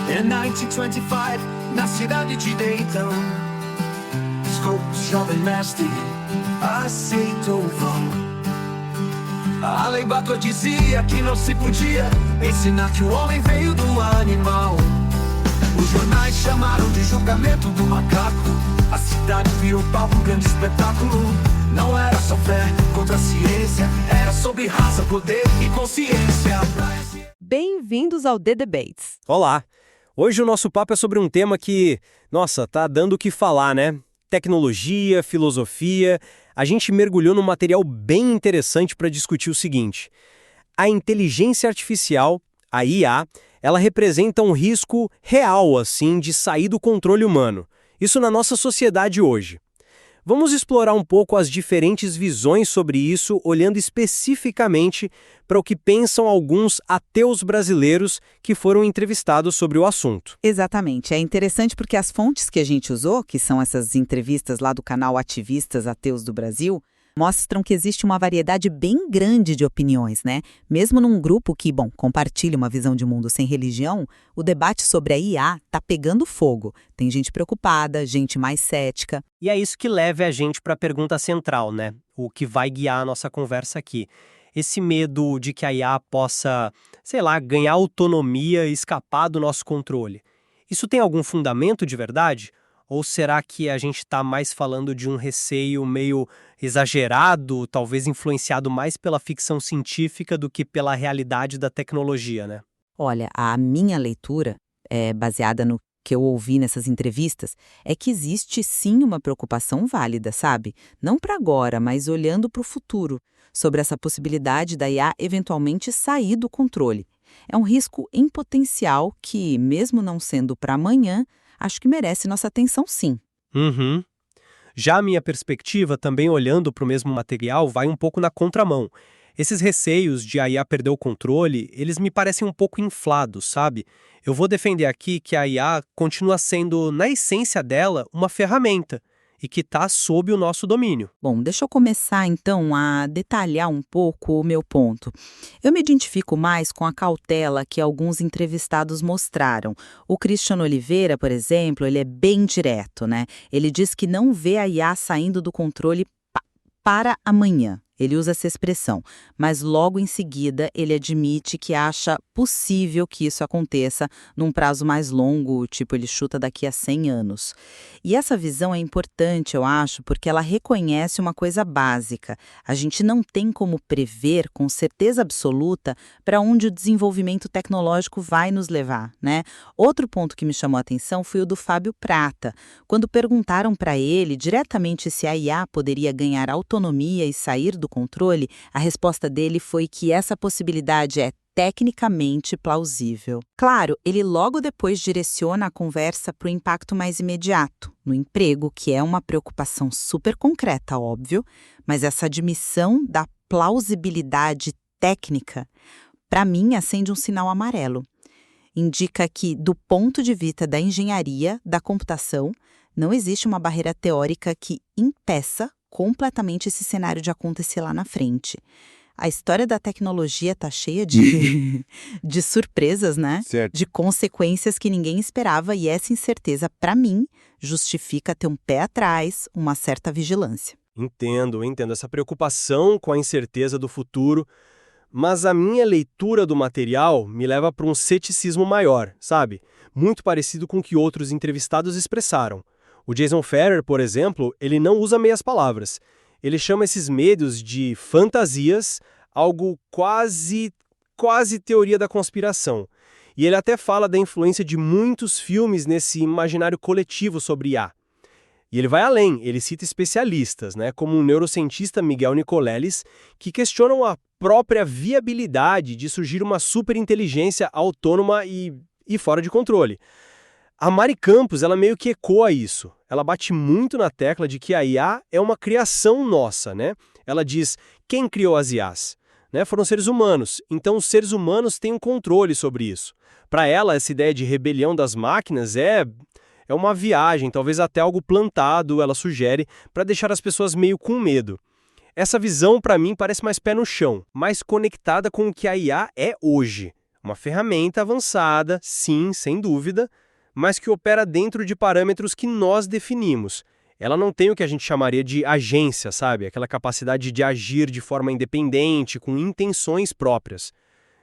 Em 1925, na cidade de Dayton, Scopes, jovem mestre, aceitou o vão. A lei Bator dizia que não se podia ensinar que o homem veio do animal. Os jornais chamaram de julgamento do macaco. A cidade virou palco, um grande espetáculo. Não era só fé contra a ciência, era sobre raça, poder e consciência. Bem-vindos ao The Debates. Olá! Hoje o nosso papo é sobre um tema que, nossa, tá dando o que falar, né? Tecnologia, filosofia. A gente mergulhou num material bem interessante para discutir o seguinte: a inteligência artificial, a IA, ela representa um risco real, assim, de sair do controle humano. Isso na nossa sociedade hoje. Vamos explorar um pouco as diferentes visões sobre isso, olhando especificamente para o que pensam alguns ateus brasileiros que foram entrevistados sobre o assunto. Exatamente. É interessante porque as fontes que a gente usou, que são essas entrevistas lá do canal Ativistas Ateus do Brasil, mostram que existe uma variedade bem grande de opiniões, né? Mesmo num grupo que, compartilha uma visão de mundo sem religião, o debate sobre a IA tá pegando fogo. Tem gente preocupada, gente mais cética. E é isso que leva a gente para a pergunta central, né? O que vai guiar a nossa conversa aqui. Esse medo de que a IA possa, ganhar autonomia e escapar do nosso controle. Isso tem algum fundamento de verdade? Ou será que a gente está mais falando de um receio meio exagerado, talvez influenciado mais pela ficção científica do que pela realidade da tecnologia, né? Olha, a minha leitura, baseada no que eu ouvi nessas entrevistas, é que existe sim uma preocupação válida, sabe? Não para agora, mas olhando para o futuro, sobre essa possibilidade da IA eventualmente sair do controle. É um risco em potencial que, mesmo não sendo para amanhã, acho que merece nossa atenção, sim. Uhum. Já a minha perspectiva, também olhando para o mesmo material, vai um pouco na contramão. Esses receios de a IA perder o controle, eles me parecem um pouco inflados, sabe? Eu vou defender aqui que a IA continua sendo, na essência dela, uma ferramenta e que está sob o nosso domínio. Bom, deixa eu começar então a detalhar um pouco o meu ponto. Eu me identifico mais com a cautela que alguns entrevistados mostraram. O Christian Oliveira, por exemplo, ele é bem direto, né? Ele diz que não vê a IA saindo do controle para amanhã. Ele usa essa expressão, mas logo em seguida ele admite que acha possível que isso aconteça num prazo mais longo, tipo ele chuta daqui a 100 anos. E essa visão é importante, eu acho, porque ela reconhece uma coisa básica. A gente não tem como prever com certeza absoluta para onde o desenvolvimento tecnológico vai nos levar, né? Outro ponto que me chamou a atenção foi o do Fábio Prata. Quando perguntaram para ele diretamente se a IA poderia ganhar autonomia e sair do controle, a resposta dele foi que essa possibilidade é tecnicamente plausível. Claro, ele logo depois direciona a conversa para o impacto mais imediato, no emprego, que é uma preocupação super concreta, óbvio, mas essa admissão da plausibilidade técnica, para mim, acende um sinal amarelo. Indica que, do ponto de vista da engenharia, da computação, não existe uma barreira teórica que impeça completamente esse cenário de acontecer lá na frente. A história da tecnologia está cheia de surpresas, né? Certo. De consequências que ninguém esperava, e essa incerteza, para mim, justifica ter um pé atrás, uma certa vigilância. Entendo essa preocupação com a incerteza do futuro, mas a minha leitura do material me leva para um ceticismo maior, sabe? Muito parecido com o que outros entrevistados expressaram. O Jason Ferrer, por exemplo, ele não usa meias palavras. Ele chama esses medos de fantasias, algo quase teoria da conspiração. E ele até fala da influência de muitos filmes nesse imaginário coletivo sobre IA. E ele vai além, ele cita especialistas, como o neurocientista Miguel Nicoleles, que questionam a própria viabilidade de surgir uma superinteligência autônoma e fora de controle. A Mari Campos, ela meio que ecoa isso. Ela bate muito na tecla de que a IA é uma criação nossa, né? Ela diz, quem criou as IAs? Foram seres humanos, então os seres humanos têm um controle sobre isso. Para ela, essa ideia de rebelião das máquinas é uma viagem, talvez até algo plantado, ela sugere, para deixar as pessoas meio com medo. Essa visão, para mim, parece mais pé no chão, mais conectada com o que a IA é hoje. Uma ferramenta avançada, sim, sem dúvida, mas que opera dentro de parâmetros que nós definimos. Ela não tem o que a gente chamaria de agência, sabe? Aquela capacidade de agir de forma independente, com intenções próprias.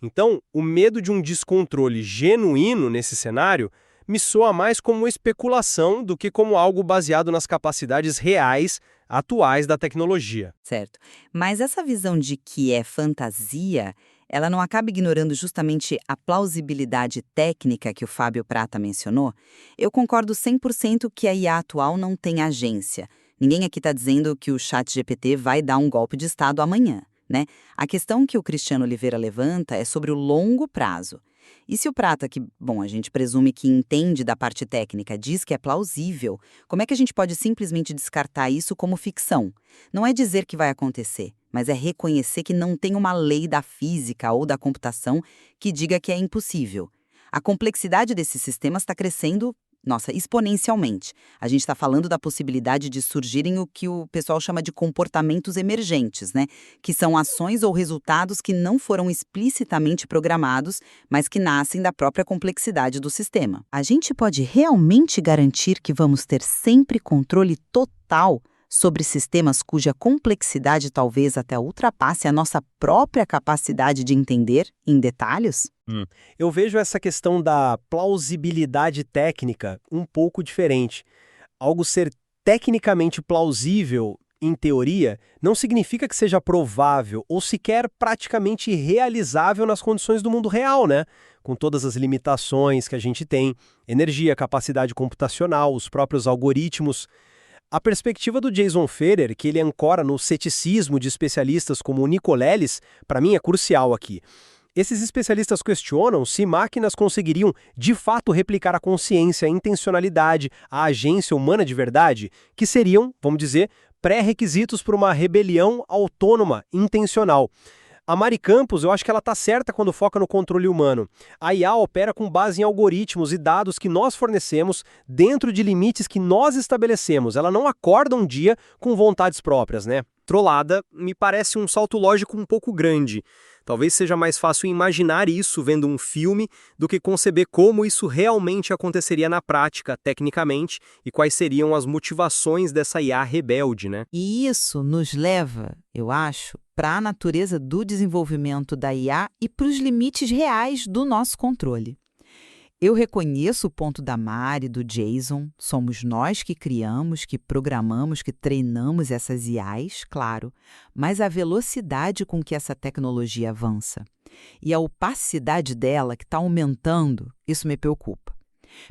Então, o medo de um descontrole genuíno nesse cenário me soa mais como especulação do que como algo baseado nas capacidades reais, atuais da tecnologia. Certo. Mas essa visão de que é fantasia, ela não acaba ignorando justamente a plausibilidade técnica que o Fábio Prata mencionou? Eu concordo 100% que a IA atual não tem agência. Ninguém aqui está dizendo que o ChatGPT vai dar um golpe de Estado amanhã, né? A questão que o Cristiano Oliveira levanta é sobre o longo prazo. E se o Prata, que, bom, a gente presume que entende da parte técnica, diz que é plausível, como é que a gente pode simplesmente descartar isso como ficção? Não é dizer que vai acontecer, mas é reconhecer que não tem uma lei da física ou da computação que diga que é impossível. A complexidade desses sistemas está crescendo, nossa, exponencialmente. A gente está falando da possibilidade de surgirem o que o pessoal chama de comportamentos emergentes, né? Que são ações ou resultados que não foram explicitamente programados, mas que nascem da própria complexidade do sistema. A gente pode realmente garantir que vamos ter sempre controle total sobre sistemas cuja complexidade talvez até ultrapasse a nossa própria capacidade de entender em detalhes? Eu vejo essa questão da plausibilidade técnica um pouco diferente. Algo ser tecnicamente plausível, em teoria, não significa que seja provável ou sequer praticamente realizável nas condições do mundo real, né? Com todas as limitações que a gente tem, energia, capacidade computacional, os próprios algoritmos. A perspectiva do Jason Federer, que ele ancora no ceticismo de especialistas como o Nicolelis, para mim é crucial aqui. Esses especialistas questionam se máquinas conseguiriam, de fato, replicar a consciência, a intencionalidade, a agência humana de verdade, que seriam, vamos dizer, pré-requisitos para uma rebelião autônoma, intencional. A Mari Campos, eu acho que ela está certa quando foca no controle humano. A IA opera com base em algoritmos e dados que nós fornecemos dentro de limites que nós estabelecemos. Ela não acorda um dia com vontades próprias, né? Trollada me parece um salto lógico um pouco grande. Talvez seja mais fácil imaginar isso vendo um filme do que conceber como isso realmente aconteceria na prática, tecnicamente, e quais seriam as motivações dessa IA rebelde, né? E isso nos leva, eu acho, para a natureza do desenvolvimento da IA e para os limites reais do nosso controle. Eu reconheço o ponto da Mari, do Jason, somos nós que criamos, que programamos, que treinamos essas IAs, claro, mas a velocidade com que essa tecnologia avança e a opacidade dela que está aumentando, isso me preocupa.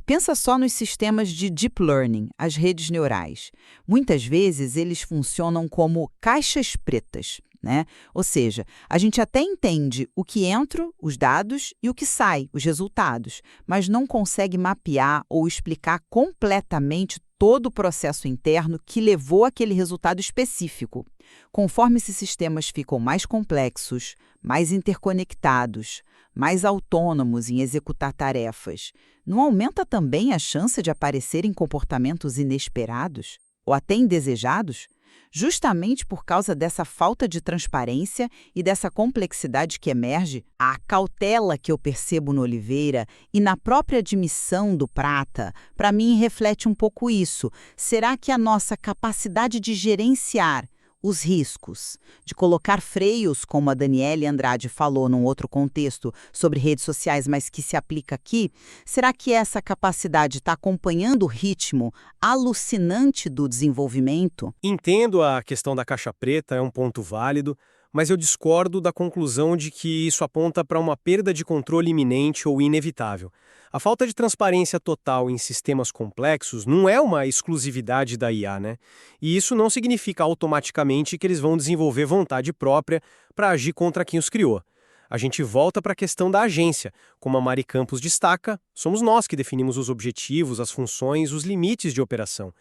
Pensa só nos sistemas de deep learning, as redes neurais. Muitas vezes eles funcionam como caixas pretas, né? Ou seja, a gente até entende o que entra, os dados, e o que sai, os resultados, mas não consegue mapear ou explicar completamente todo o processo interno que levou àquele resultado específico. Conforme esses sistemas ficam mais complexos, mais interconectados, mais autônomos em executar tarefas, não aumenta também a chance de aparecerem comportamentos inesperados ou até indesejados? Justamente por causa dessa falta de transparência e dessa complexidade que emerge, a cautela que eu percebo no Oliveira e na própria admissão do Prata, para mim reflete um pouco isso. Será que a nossa capacidade de gerenciar os riscos, de colocar freios, como a Daniele Andrade falou num outro contexto sobre redes sociais, mas que se aplica aqui, será que essa capacidade está acompanhando o ritmo alucinante do desenvolvimento? Entendo a questão da caixa preta, é um ponto válido, mas eu discordo da conclusão de que isso aponta para uma perda de controle iminente ou inevitável. A falta de transparência total em sistemas complexos não é uma exclusividade da IA, né? E isso não significa automaticamente que eles vão desenvolver vontade própria para agir contra quem os criou. A gente volta para a questão da agência. Como a Mari Campos destaca, somos nós que definimos os objetivos, as funções, os limites de operação.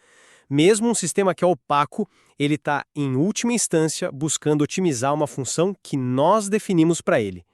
Mesmo um sistema que é opaco, ele está, em última instância, buscando otimizar uma função que nós definimos para ele.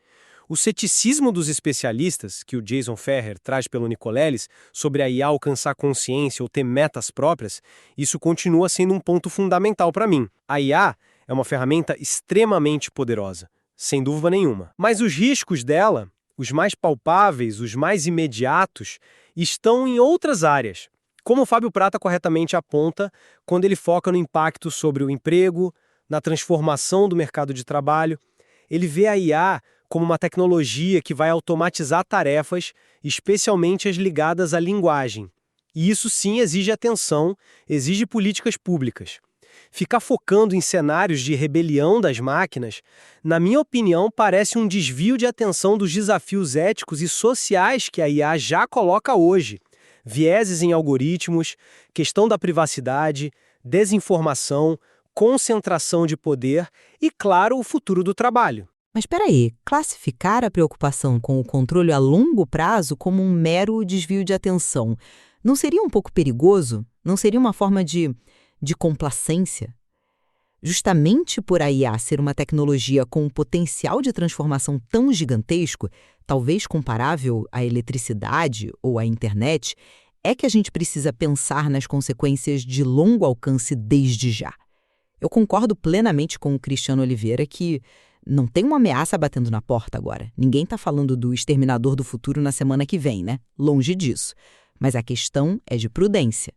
O ceticismo dos especialistas, que o Jason Federer traz pelo Nicolelis, sobre a IA alcançar consciência ou ter metas próprias, isso continua sendo um ponto fundamental para mim. A IA é uma ferramenta extremamente poderosa, sem dúvida nenhuma. Mas os riscos dela, Os mais palpáveis, os mais imediatos, estão em outras áreas. Como o Fábio Prata corretamente aponta, quando ele foca no impacto sobre o emprego, na transformação do mercado de trabalho, ele vê a IA como uma tecnologia que vai automatizar tarefas, especialmente as ligadas à linguagem. E isso sim exige atenção, exige políticas públicas. Ficar focando em cenários de rebelião das máquinas, na minha opinião, parece um desvio de atenção dos desafios éticos e sociais que a IA já coloca hoje. Vieses em algoritmos, questão da privacidade, desinformação, concentração de poder e, claro, o futuro do trabalho. Mas espera aí, classificar a preocupação com o controle a longo prazo como um mero desvio de atenção não seria um pouco perigoso? Não seria uma forma de complacência? Justamente por a IA ser uma tecnologia com um potencial de transformação tão gigantesco, talvez comparável à eletricidade ou à internet, é que a gente precisa pensar nas consequências de longo alcance desde já. Eu concordo plenamente com o Cristiano Oliveira que não tem uma ameaça batendo na porta agora. Ninguém está falando do exterminador do futuro na semana que vem, né? Longe disso. Mas a questão é de prudência.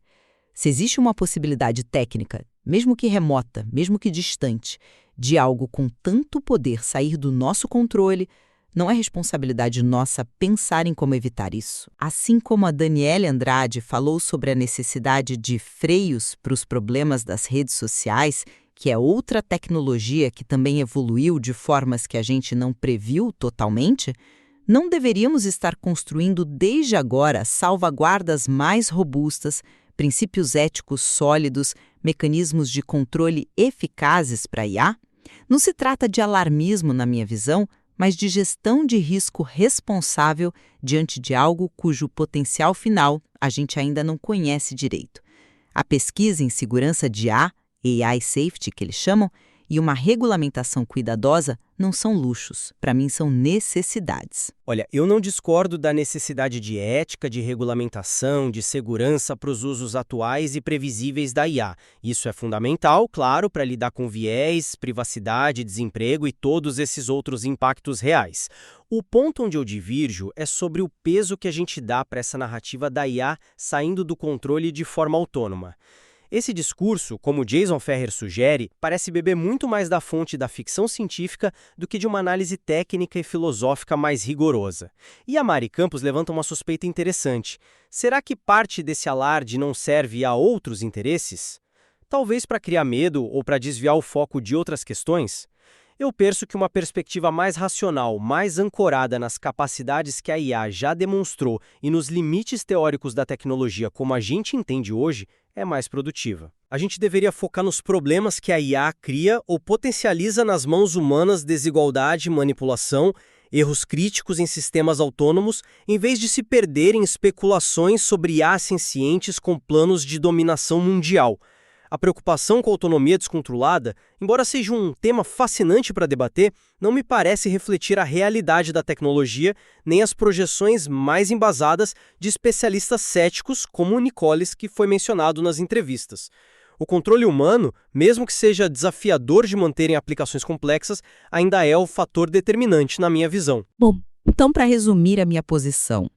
Se existe uma possibilidade técnica, mesmo que remota, mesmo que distante, de algo com tanto poder sair do nosso controle, não é responsabilidade nossa pensar em como evitar isso. Assim como a Daniele Andrade falou sobre a necessidade de freios para os problemas das redes sociais, que é outra tecnologia que também evoluiu de formas que a gente não previu totalmente, não deveríamos estar construindo desde agora salvaguardas mais robustas, princípios éticos sólidos, mecanismos de controle eficazes para a IA? Não se trata de alarmismo, na minha visão, mas de gestão de risco responsável diante de algo cujo potencial final a gente ainda não conhece direito. A pesquisa em segurança de IA, AI Safety, que eles chamam, e uma regulamentação cuidadosa não são luxos, para mim são necessidades. Olha, eu não discordo da necessidade de ética, de regulamentação, de segurança para os usos atuais e previsíveis da IA. Isso é fundamental, claro, para lidar com viés, privacidade, desemprego e todos esses outros impactos reais. O ponto onde eu divirjo é sobre o peso que a gente dá para essa narrativa da IA saindo do controle de forma autônoma. Esse discurso, como Jason Ferrer sugere, parece beber muito mais da fonte da ficção científica do que de uma análise técnica e filosófica mais rigorosa. E a Mari Campos levanta uma suspeita interessante. Será que parte desse alarde não serve a outros interesses? Talvez para criar medo ou para desviar o foco de outras questões? Eu penso que uma perspectiva mais racional, mais ancorada nas capacidades que a IA já demonstrou e nos limites teóricos da tecnologia como a gente entende hoje, é mais produtiva. A gente deveria focar nos problemas que a IA cria ou potencializa nas mãos humanas: desigualdade, manipulação, erros críticos em sistemas autônomos, em vez de se perder em especulações sobre IAs sencientes com planos de dominação mundial. A preocupação com a autonomia descontrolada, embora seja um tema fascinante para debater, não me parece refletir a realidade da tecnologia nem as projeções mais embasadas de especialistas céticos como o Nicoles, que foi mencionado nas entrevistas. O controle humano, mesmo que seja desafiador de manter em aplicações complexas, ainda é o fator determinante na minha visão. Bom, então para resumir a minha posição,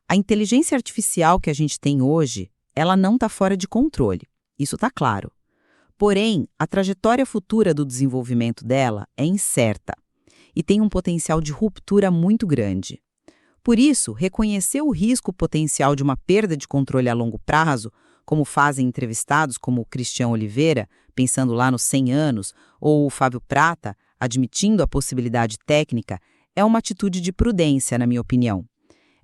a inteligência artificial que a gente tem hoje, ela não está fora de controle. Isso está claro. Porém, a trajetória futura do desenvolvimento dela é incerta e tem um potencial de ruptura muito grande. Por isso, reconhecer o risco potencial de uma perda de controle a longo prazo, como fazem entrevistados como o Cristiano Oliveira, pensando lá nos 100 anos, ou o Fábio Prata, admitindo a possibilidade técnica, é uma atitude de prudência, na minha opinião.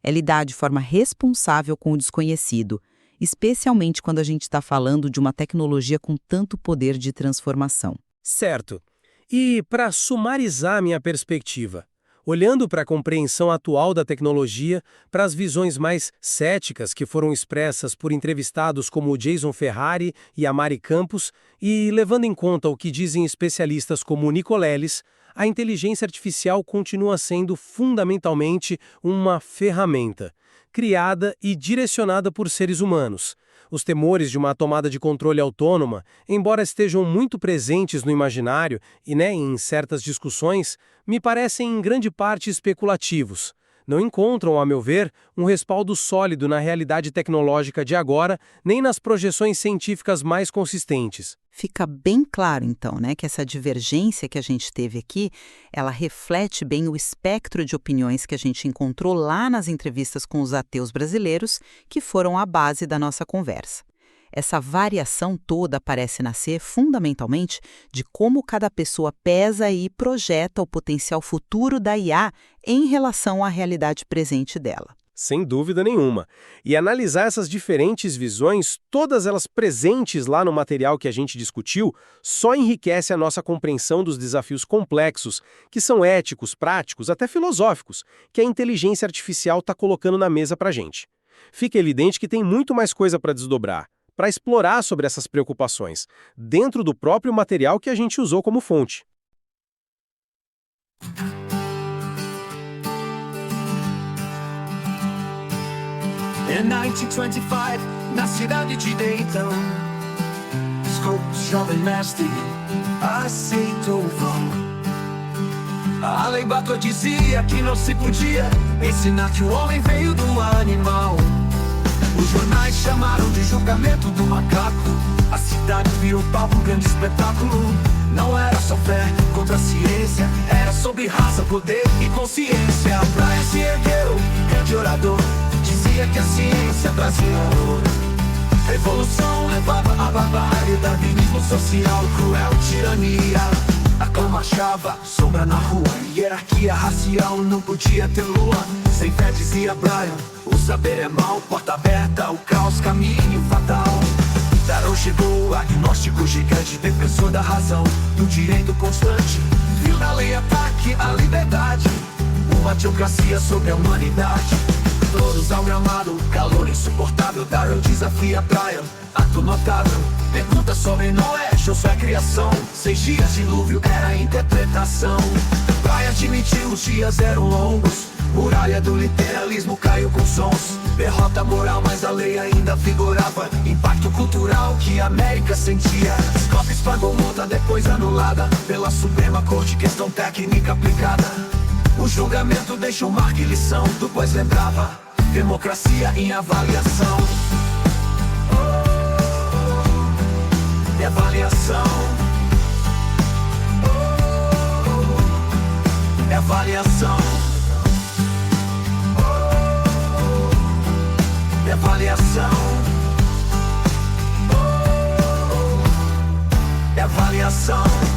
É lidar de forma responsável com o desconhecido, especialmente quando a gente está falando de uma tecnologia com tanto poder de transformação. Certo. E para sumarizar minha perspectiva, olhando para a compreensão atual da tecnologia, para as visões mais céticas que foram expressas por entrevistados como o Jason Ferrari e a Mari Campos, e levando em conta o que dizem especialistas como o Nicoleles, a inteligência artificial continua sendo fundamentalmente uma ferramenta. criada e direcionada por seres humanos. Os temores de uma tomada de controle autônoma, embora estejam muito presentes no imaginário e em certas discussões, me parecem em grande parte especulativos. Não encontram, a meu ver, um respaldo sólido na realidade tecnológica de agora, nem nas projeções científicas mais consistentes. Fica bem claro, então, que essa divergência que a gente teve aqui, ela reflete bem o espectro de opiniões que a gente encontrou lá nas entrevistas com os ateus brasileiros, que foram a base da nossa conversa. Essa variação toda parece nascer fundamentalmente de como cada pessoa pesa e projeta o potencial futuro da IA em relação à realidade presente dela. Sem dúvida nenhuma. E analisar essas diferentes visões, todas elas presentes lá no material que a gente discutiu, só enriquece a nossa compreensão dos desafios complexos, que são éticos, práticos, até filosóficos, que a inteligência artificial está colocando na mesa para a gente. Fica evidente que tem muito mais coisa para desdobrar, para explorar sobre essas preocupações, dentro do próprio material que a gente usou como fonte. Em 1925, na cidade de Dayton, Scopes, jovem mestre, aceitou o vão. A lei Bator dizia que não se podia ensinar que o homem veio do animal. Os jornais chamaram de julgamento do macaco. A cidade virou palco, um grande espetáculo. Não era só fé contra a ciência, era sobre raça, poder e consciência. A praia se ergueu, grande orador, dizia que a ciência trazia ouro. Revolução levava a barbaridade, danismo social, cruel tirania. A clã marchava, sombra na rua, hierarquia racial, não podia ter lua. Sem fé, dizia Brian, o saber é mal, porta aberta, o caos, caminho fatal. Darrow chegou, agnóstico gigante, defensor da razão, do direito constante. Viu na lei ataque à liberdade, uma teocracia sobre a humanidade. Todos ao gramado, calor insuportável. Darrow desafia Brian, ato notável. Pergunta sobre Noé, show sua criação. 6 dias de dilúvio era a interpretação. Brian admitiu, os dias eram longos. Muralha do literalismo caiu com sons. Derrota moral, mas a lei ainda vigorava. Impacto cultural que a América sentia. Scopes pagou multa, depois anulada pela Suprema Corte, questão técnica aplicada. O julgamento deixou marca e lição, do pois lembrava, democracia em avaliação. Avaliação. Avaliação. Avaliação. Avaliação.